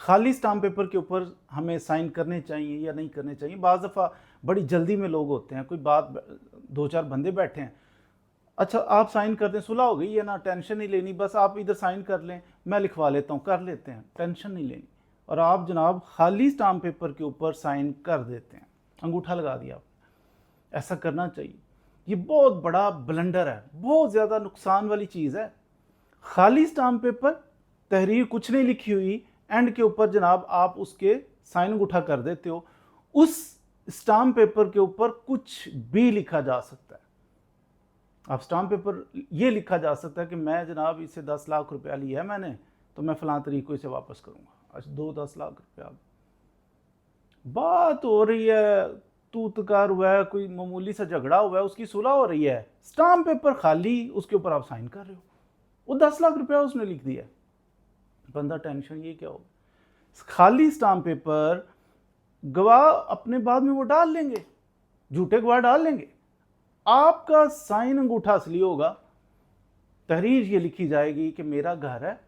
खाली stamp paper के ऊपर हमें साइन करने चाहिए या नहीं करने चाहिए। बाज़ दफ़ा बड़ी जल्दी में लोग होते हैं, कोई बात, दो चार बंदे बैठे हैं, अच्छा आप साइन कर दें, सुलह हो गई है ना, टेंशन नहीं लेनी, बस आप इधर साइन कर लें, मैं लिखवा लेता हूँ, कर लेते हैं, टेंशन नहीं लेनी। और आप जनाब खाली स्टाम्प पेपर के ऊपर साइन कर देते हैं, अंगूठा लगा दिया आप। ऐसा करना चाहिए, ये बहुत बड़ा ब्लंडर है, बहुत ज़्यादा नुकसान वाली चीज़ है। खाली स्टाम्प पेपर, तहरीर कुछ नहीं लिखी हुई, एंड के ऊपर जनाब आप उसके साइन अंगूठा कर देते हो। उस स्टाम्प पेपर के ऊपर कुछ भी लिखा जा सकता है। आप स्टाम्प पेपर ये लिखा जा सकता है कि मैं जनाब इसे 10 लाख रुपया लिया है मैंने, तो मैं फलां तरीक को इसे वापस करूँगा। आज 10 लाख रुपया बात हो रही है, तू तकार हुआ है, कोई मामूली सा झगड़ा हुआ है, उसकी सुलह हो रही है, स्टाम्प पेपर खाली, उसके ऊपर आप साइन कर रहे हो, वो 10 लाख रुपया उसने लिख दिया। बंदा टेंशन, ये क्या होगा। खाली स्टाम्प पेपर गवाह अपने बाद में वो डाल लेंगे, झूठे गवाह डाल लेंगे, आपका साइन अंगूठा असली होगा। तहरीर ये लिखी जाएगी कि मेरा घर है,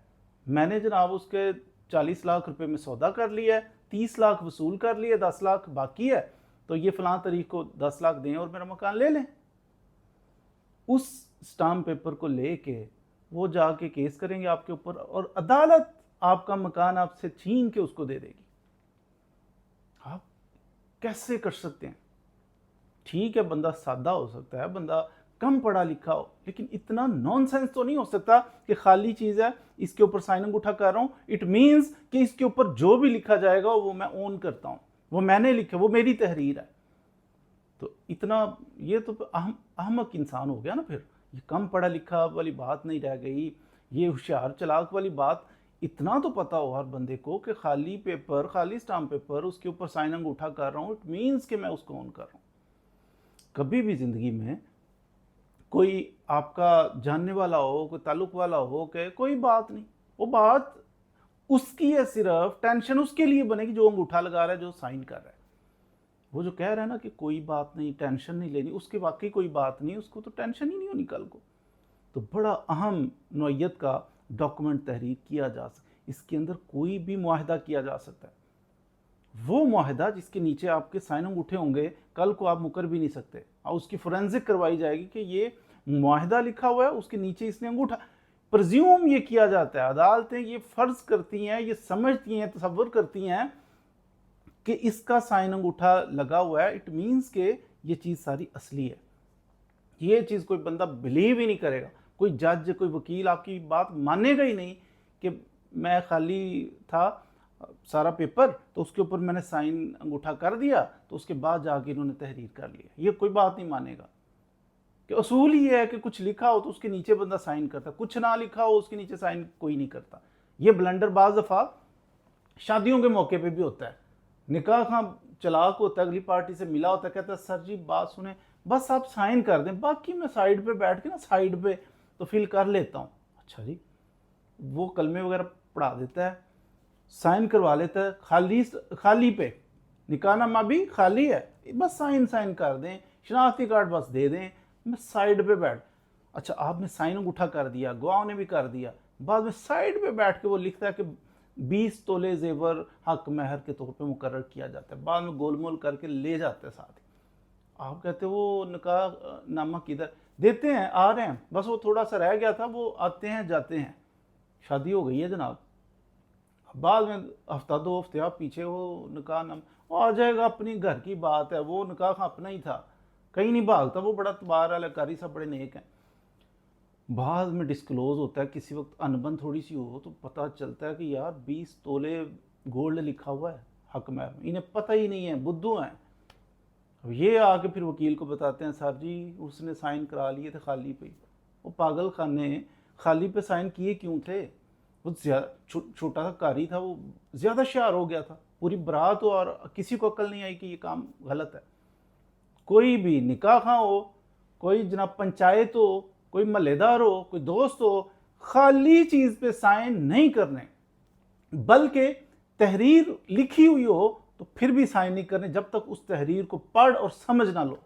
मैंने जनाब उसके 40 लाख रुपए में सौदा कर लिया है, 30 लाख वसूल कर लिए, 10 लाख बाकी है, तो ये फलां तारीख को 10 लाख दें और मेरा मकान ले लें। उस स्टाम्प पेपर को लेके वो जाके केस करेंगे आपके ऊपर, और अदालत आपका मकान आपसे छीन के उसको दे देगी। आप कैसे कर सकते हैं। ठीक है, बंदा सादा हो सकता है, बंदा कम पढ़ा लिखा हो, लेकिन इतना नॉनसेंस तो नहीं हो सकता कि खाली चीज़ है, इसके ऊपर साइन अंगूठा कर रहा हूँ, इट मीन्स कि इसके ऊपर जो भी लिखा जाएगा वो मैं ओन करता हूँ, वो मैंने लिखा, वो मेरी तहरीर है। तो इतना, ये तो अहमक इंसान हो गया ना फिर। ये कम पढ़ा लिखा वाली बात नहीं रह गई, ये होशियार चलाक वाली बात। इतना तो पता हो हर बंदे को कि खाली पेपर, खाली स्टाम्प पेपर, उसके ऊपर साइन अंगूठा कर रहा हूँ, इट मीन्स कि मैं उसको ओन कर रहा हूँ। कभी भी ज़िंदगी में कोई आपका जानने वाला हो, कोई ताल्लुक वाला हो, कि कोई बात नहीं, वो बात उसकी है, सिर्फ टेंशन उसके लिए बनेगी जो अंगूठा लगा रहा है, जो साइन कर रहा है। वो जो कह रहा है ना कि कोई बात नहीं, टेंशन नहीं लेनी, उसके वाकई कोई बात नहीं, उसको तो टेंशन ही नहीं होनी कल को। तो बड़ा अहम नौइयत का डॉक्यूमेंट तहरीर किया जा सकता है। इसके अंदर कोई भी मुआहदा किया जा सकता है, वो मुआहदा जिसके नीचे आपके साइन अंगूठे होंगे, कल को आप मुकर भी नहीं सकते, और उसकी फोरेंसिक करवाई जाएगी कि ये मुआहदा लिखा हुआ है, उसके नीचे इसने अंगूठा। प्रज्यूम ये किया जाता है, अदालतें ये फर्ज करती हैं, ये समझती हैं, तसव्वुर करती हैं कि इसका साइन अंगूठा लगा हुआ है, इट मीन्स के ये चीज़ सारी असली है। ये चीज़ कोई बंदा बिलीव ही नहीं करेगा, कोई जज, कोई वकील आपकी बात मानेगा ही नहीं कि मैं खाली था सारा पेपर, तो उसके ऊपर मैंने साइन अंगूठा कर दिया, तो उसके बाद जाके इन्होंने तहरीर कर लिया। ये कोई बात नहीं मानेगा कि असूल ही है कि कुछ लिखा हो तो उसके नीचे बंदा साइन करता, कुछ ना लिखा हो उसके नीचे साइन कोई नहीं करता। ये ब्लंडर बाज़ दफ़ा शादियों के मौके पे भी होता है। निकाह का चलाक होता है, अगली पार्टी से मिला होता है, कहता है सर जी बात सुने, बस आप साइन कर दें, बाकी मैं साइड पे बैठ के ना, साइड पे तो फिल कर लेता हूँ। अच्छा जी, वो कलमे वगैरह पढ़ा देता है, साइन करवा लेता है, खाली पे, निकाहनामा भी खाली है, बस साइन कर दें, शनाख्ती कार्ड बस दे दें, मैं साइड पे बैठ। अच्छा, आपने साइन अंगूठा कर दिया, गवाह ने भी कर दिया, बाद में साइड पे बैठ के वो लिखता है कि 20 तोले जेवर हक महर के तौर पे मुकर्रर किया जाता है, बाद में गोलमोल करके ले जाते हैं साथ ही। आप कहते वो निकाह नामा किधर देते हैं, आ रहे हैं, बस वो थोड़ा सा रह गया था, वो आते हैं जाते हैं, शादी हो गई है जनाब। बाद में हफ्ता 2 हफ्ते आप पीछे, वो निकाह नाम वो आ जाएगा, अपनी घर की बात है, वो निकाह अपना ही था, कहीं नहीं भागता, वो बड़ा तबार वाला कारी सब बड़े नेक हैं। बाद में डिस्क्लोज होता है, किसी वक्त अनबन थोड़ी सी हो तो पता चलता है कि यार 20 तोले गोल्ड लिखा हुआ है हक महर में, इन्हें पता ही नहीं है, बुद्धू हैं। अब ये आके फिर वकील को बताते हैं सर जी उसने साइन करा लिए थे खाली पे। वो पागल खाने, खाली पे साइन किए क्यों थे, वो छोटा सा कारी था, वो ज़्यादा होशियार हो गया था, पूरी बारात हो और किसी को अक्ल नहीं आई कि ये काम गलत है। कोई भी निकाह हो, कोई जनाब पंचायत हो, कोई महल्लेदार हो, कोई दोस्त हो, खाली चीज़ पे साइन नहीं करने, बल्कि तहरीर लिखी हुई हो तो फिर भी साइन नहीं करने जब तक उस तहरीर को पढ़ और समझ ना लो।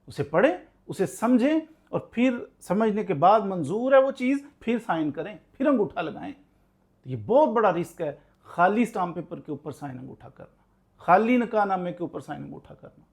उसे पढ़ें, उसे समझें, और फिर समझने के बाद मंजूर है वो चीज़, फिर साइन करें, फिर अंगूठा लगाएं। तो ये बहुत बड़ा रिस्क है خالی اسٹامپ پیپر کے اوپر سائن انگوٹھا کرنا، خالی نکاح نامے کے اوپر سائن انگوٹھا کرنا.